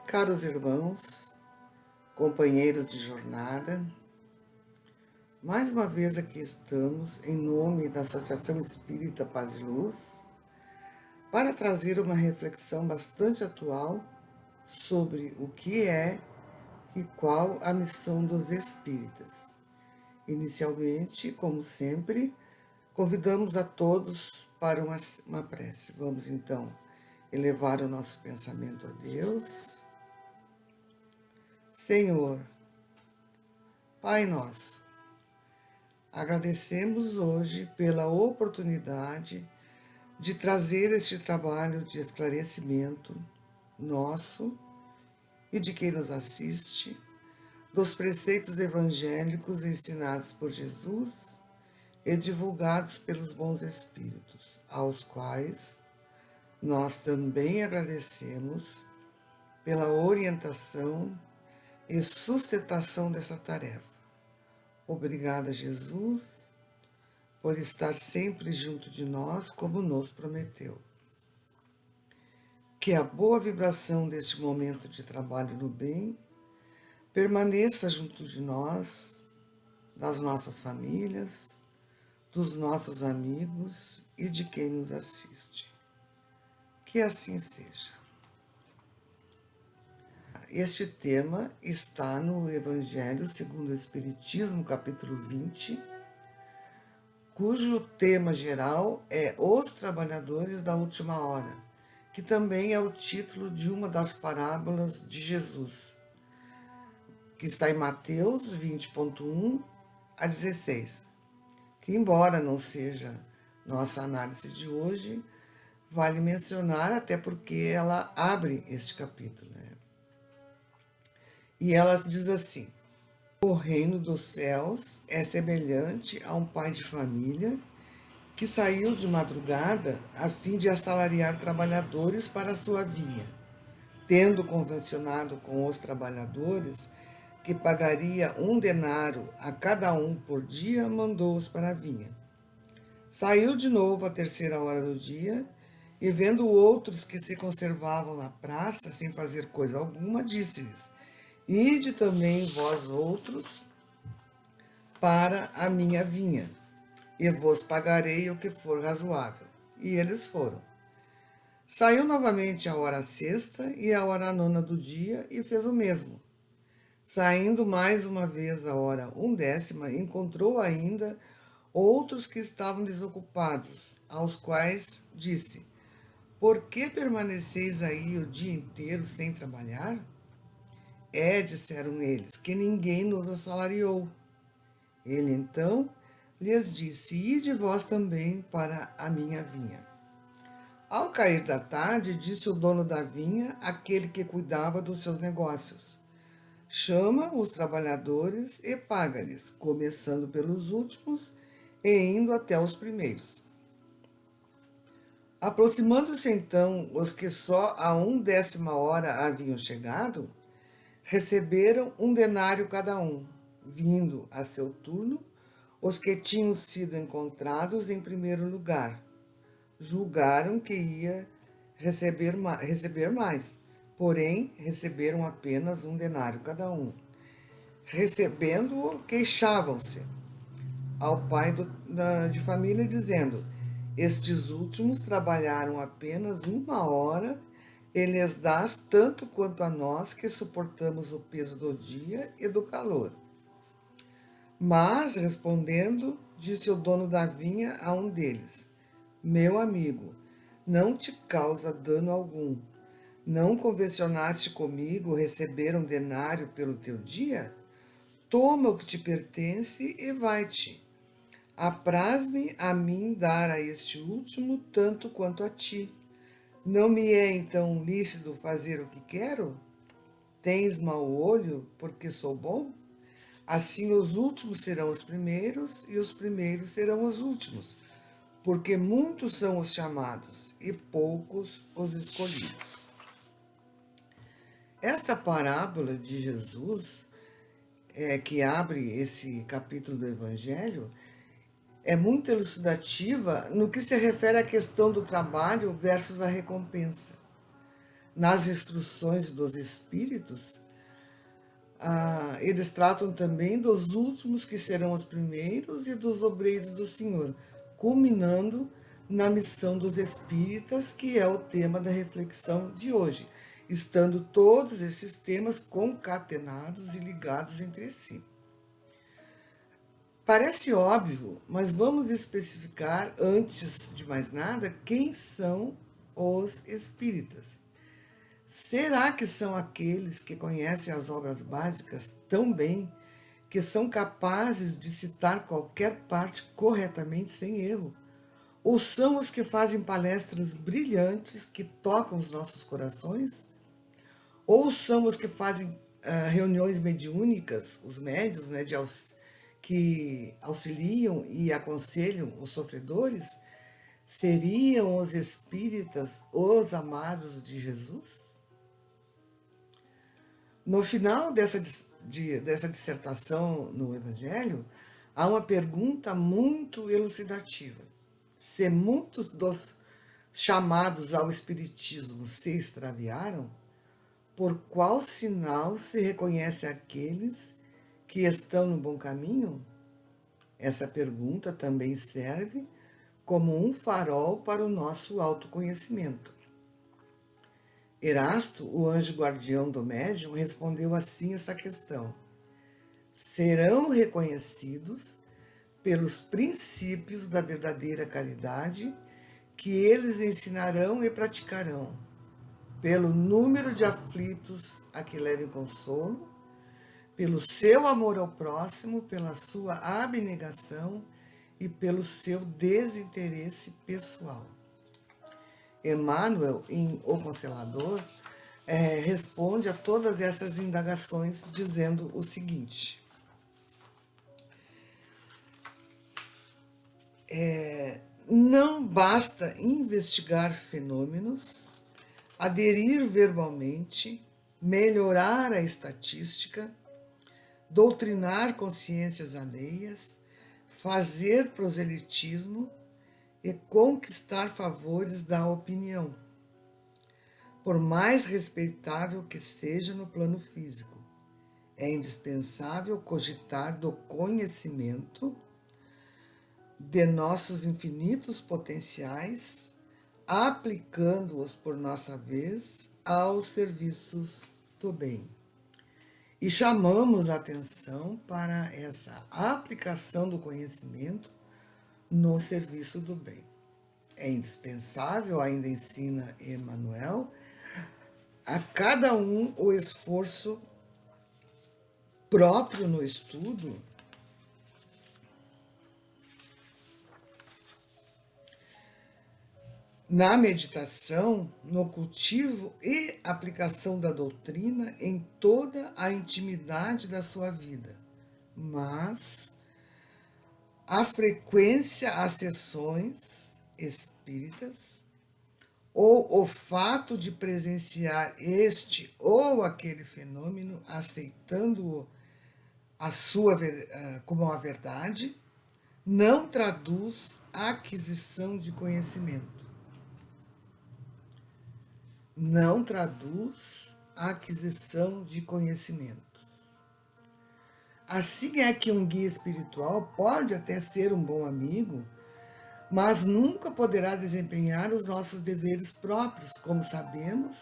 Caros irmãos, companheiros de jornada, mais uma vez aqui estamos em nome da Associação Espírita Paz e Luz para trazer uma reflexão bastante atual sobre o que é e qual a missão dos espíritas. Inicialmente, como sempre, convidamos a todos para uma prece. Vamos então elevar o nosso pensamento a Deus. Senhor, Pai nosso, agradecemos hoje pela oportunidade de trazer este trabalho de esclarecimento nosso e de quem nos assiste, dos preceitos evangélicos ensinados por Jesus e divulgados pelos bons espíritos, aos quais nós também agradecemos pela orientação e sustentação dessa tarefa. Obrigada, Jesus, por estar sempre junto de nós, como nos prometeu. Que a boa vibração deste momento de trabalho no bem permaneça junto de nós, das nossas famílias, dos nossos amigos e de quem nos assiste. Que assim seja. Este tema está no Evangelho segundo o Espiritismo, capítulo 20, cujo tema geral é Os Trabalhadores da Última Hora, que também é o título de uma das parábolas de Jesus, que está em Mateus 20.1 a 16, que embora não seja nossa análise de hoje, vale mencionar até porque ela abre este capítulo, né? E ela diz assim: o reino dos céus é semelhante a um pai de família que saiu de madrugada a fim de assalariar trabalhadores para a sua vinha. Tendo convencionado com os trabalhadores que pagaria 1 denário a cada um por dia, mandou-os para a vinha. Saiu de novo à 3ª hora do dia e, vendo outros que se conservavam na praça sem fazer coisa alguma, disse-lhes: ide também vós outros para a minha vinha, e vos pagarei o que for razoável. E eles foram. Saiu novamente à hora 6ª e à hora 9ª do dia, e fez o mesmo. Saindo mais uma vez à hora 1/10, encontrou ainda outros que estavam desocupados, aos quais disse: por que permaneceis aí o dia inteiro sem trabalhar? Disseram eles, que ninguém nos assalariou. Ele então lhes disse: ide vós também para a minha vinha. Ao cair da tarde, disse o dono da vinha àquele que cuidava dos seus negócios: chama os trabalhadores e paga-lhes, começando pelos últimos e indo até os primeiros. Aproximando-se então os que só a 1/10 hora haviam chegado, receberam 1 denário cada um. Vindo a seu turno, os que tinham sido encontrados em primeiro lugar julgaram que ia receber mais, porém receberam apenas 1 denário cada um. Recebendo-o, queixavam-se ao pai de família, dizendo: estes últimos trabalharam apenas 1 hora e lhes dás tanto quanto a nós que suportamos o peso do dia e do calor. Mas, respondendo, disse o dono da vinha a um deles: meu amigo, não te causa dano algum. Não convencionaste comigo receber 1 denário pelo teu dia? Toma o que te pertence e vai-te. Apraz-me a mim dar a este último tanto quanto a ti. Não me é então lícito fazer o que quero? Tens mau olho porque sou bom? Assim os últimos serão os primeiros e os primeiros serão os últimos, porque muitos são os chamados e poucos os escolhidos. Esta parábola de Jesus, que abre esse capítulo do Evangelho, é muito elucidativa no que se refere à questão do trabalho versus a recompensa. nas instruções dos Espíritos, eles tratam também dos últimos que serão os primeiros e dos obreiros do Senhor, culminando na missão dos Espíritas, que é o tema da reflexão de hoje, estando todos esses temas concatenados e ligados entre si. Parece óbvio, mas vamos especificar, antes de mais nada, quem são os espíritas. Será que são aqueles que conhecem as obras básicas tão bem que são capazes de citar qualquer parte corretamente sem erro? Ou são os que fazem palestras brilhantes que tocam os nossos corações? Ou são os que fazem reuniões mediúnicas, os médios, né, que auxiliam e aconselham os sofredores? Seriam os espíritas os amados de Jesus? No final dessa dissertação no Evangelho, há uma pergunta muito elucidativa. Se muitos dos chamados ao Espiritismo se extraviaram, por qual sinal se reconhece aqueles que estão no bom caminho? Essa pergunta também serve como um farol para o nosso autoconhecimento. Erasto, o anjo guardião do médium, respondeu assim essa questão: serão reconhecidos pelos princípios da verdadeira caridade que eles ensinarão e praticarão, pelo número de aflitos a que levem consolo, pelo seu amor ao próximo, pela sua abnegação e pelo seu desinteresse pessoal. Emmanuel, em O Consolador, responde a todas essas indagações dizendo o seguinte: não basta investigar fenômenos, aderir verbalmente, melhorar a estatística, doutrinar consciências alheias, fazer proselitismo e conquistar favores da opinião, por mais respeitável que seja no plano físico. É indispensável cogitar do conhecimento de nossos infinitos potenciais, aplicando-os por nossa vez aos serviços do bem. E chamamos a atenção para essa aplicação do conhecimento no serviço do bem. É indispensável, ainda ensina Emmanuel, a cada um o esforço próprio no estudo, na meditação, no cultivo e aplicação da doutrina em toda a intimidade da sua vida, mas a frequência às sessões espíritas ou o fato de presenciar este ou aquele fenômeno, aceitando-o como uma verdade, não traduz a aquisição de conhecimento. Não traduz a aquisição de conhecimentos. Assim é que um guia espiritual pode até ser um bom amigo, mas nunca poderá desempenhar os nossos deveres próprios, como sabemos,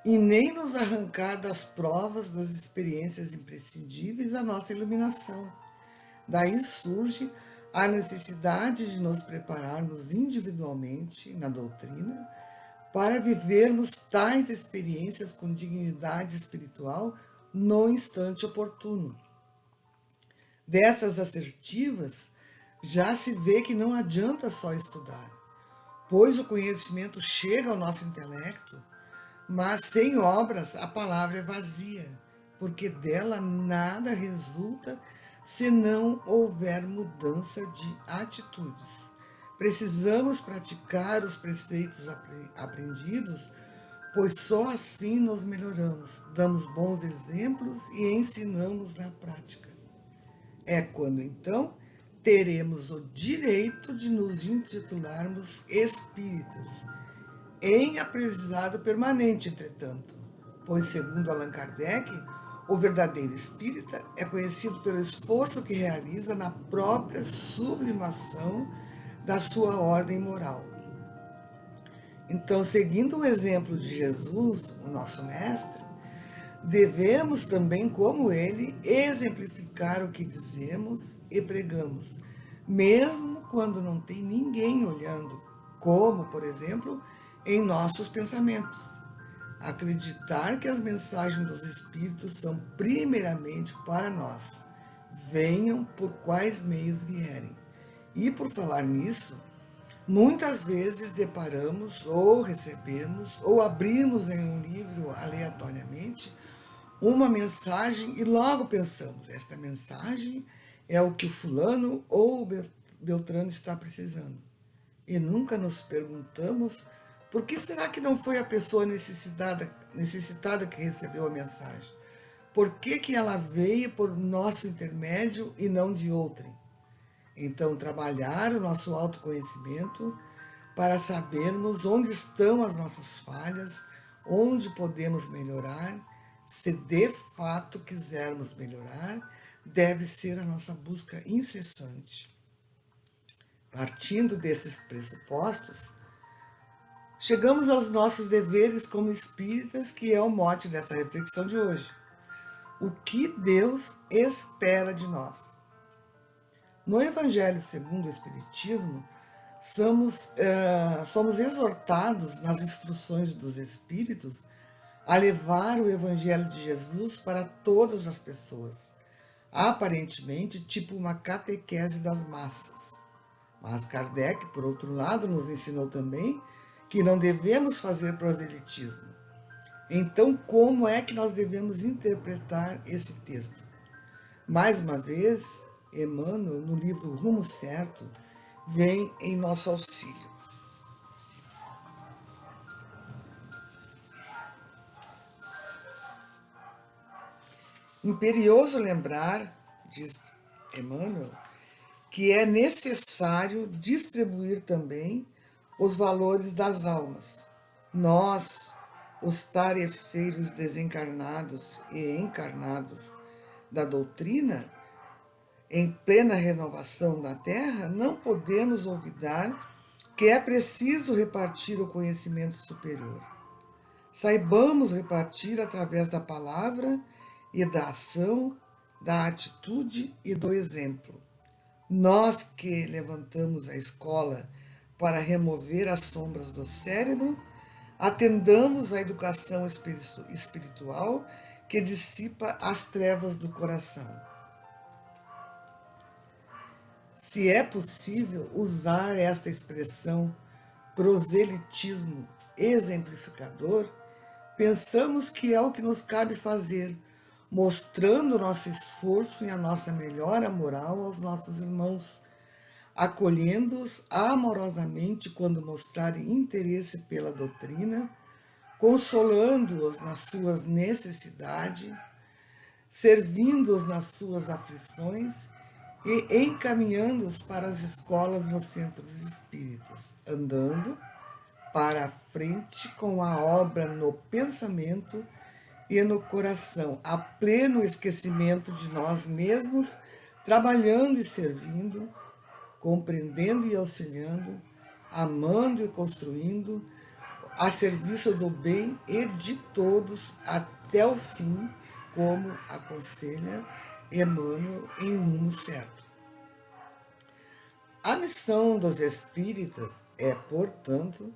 e nem nos arrancar das provas, das experiências imprescindíveis à nossa iluminação. Daí surge a necessidade de nos prepararmos individualmente na doutrina para vivermos tais experiências com dignidade espiritual no instante oportuno. Dessas assertivas, já se vê que não adianta só estudar, pois o conhecimento chega ao nosso intelecto, mas sem obras a palavra é vazia, porque dela nada resulta se não houver mudança de atitudes. Precisamos praticar os preceitos aprendidos, pois só assim nos melhoramos, damos bons exemplos e ensinamos na prática. É quando então teremos o direito de nos intitularmos espíritas, em aprendizado permanente, entretanto, pois, segundo Allan Kardec, o verdadeiro espírita é conhecido pelo esforço que realiza na própria sublimação da sua ordem moral. Então, seguindo o exemplo de Jesus, o nosso mestre, devemos também, como ele, exemplificar o que dizemos e pregamos, mesmo quando não tem ninguém olhando, como, por exemplo, em nossos pensamentos. Acreditar que as mensagens dos Espíritos são primeiramente para nós, venham por quais meios vierem. E por falar nisso, muitas vezes deparamos ou recebemos ou abrimos em um livro aleatoriamente uma mensagem e logo pensamos, esta mensagem é o que o fulano ou o Beltrano está precisando. E nunca nos perguntamos por que será que não foi a pessoa necessitada que recebeu a mensagem? Por que ela veio por nosso intermédio e não de outrem? Então, trabalhar o nosso autoconhecimento para sabermos onde estão as nossas falhas, onde podemos melhorar. Se de fato quisermos melhorar, deve ser a nossa busca incessante. Partindo desses pressupostos, chegamos aos nossos deveres como espíritas, que é o mote dessa reflexão de hoje. O que Deus espera de nós? No Evangelho segundo o Espiritismo, somos exortados nas instruções dos Espíritos a levar o Evangelho de Jesus para todas as pessoas, aparentemente tipo uma catequese das massas. Mas Kardec, por outro lado, nos ensinou também que não devemos fazer proselitismo. Então, como é que nós devemos interpretar esse texto? Mais uma vez, Emmanuel, no livro Rumo Certo, vem em nosso auxílio. Imperioso lembrar, diz Emmanuel, que é necessário distribuir também os valores das almas. Nós, os tarefeiros desencarnados e encarnados da doutrina, em plena renovação da Terra, não podemos olvidar que é preciso repartir o conhecimento superior. Saibamos repartir através da palavra e da ação, da atitude e do exemplo. Nós que levantamos a escola para remover as sombras do cérebro, atendamos à educação espiritual que dissipa as trevas do coração. Se é possível usar esta expressão proselitismo exemplificador, pensamos que é o que nos cabe fazer, mostrando o nosso esforço e a nossa melhora moral aos nossos irmãos, acolhendo-os amorosamente quando mostrarem interesse pela doutrina, consolando-os nas suas necessidades, servindo-os nas suas aflições e encaminhando-os para as escolas nos centros espíritas, andando para a frente com a obra no pensamento e no coração, a pleno esquecimento de nós mesmos, trabalhando e servindo, compreendendo e auxiliando, amando e construindo, a serviço do bem e de todos até o fim, como aconselha Emmanuel em Rumo Certo. A missão dos espíritas é, portanto,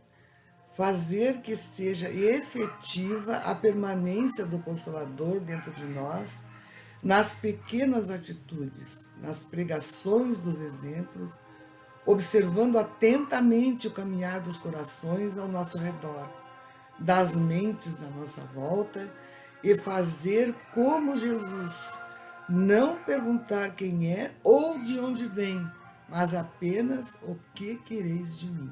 fazer que seja efetiva a permanência do Consolador dentro de nós, nas pequenas atitudes, nas pregações dos exemplos, observando atentamente o caminhar dos corações ao nosso redor, das mentes à nossa volta, e fazer como Jesus, não perguntar quem é ou de onde vem, mas apenas o que quereis de mim.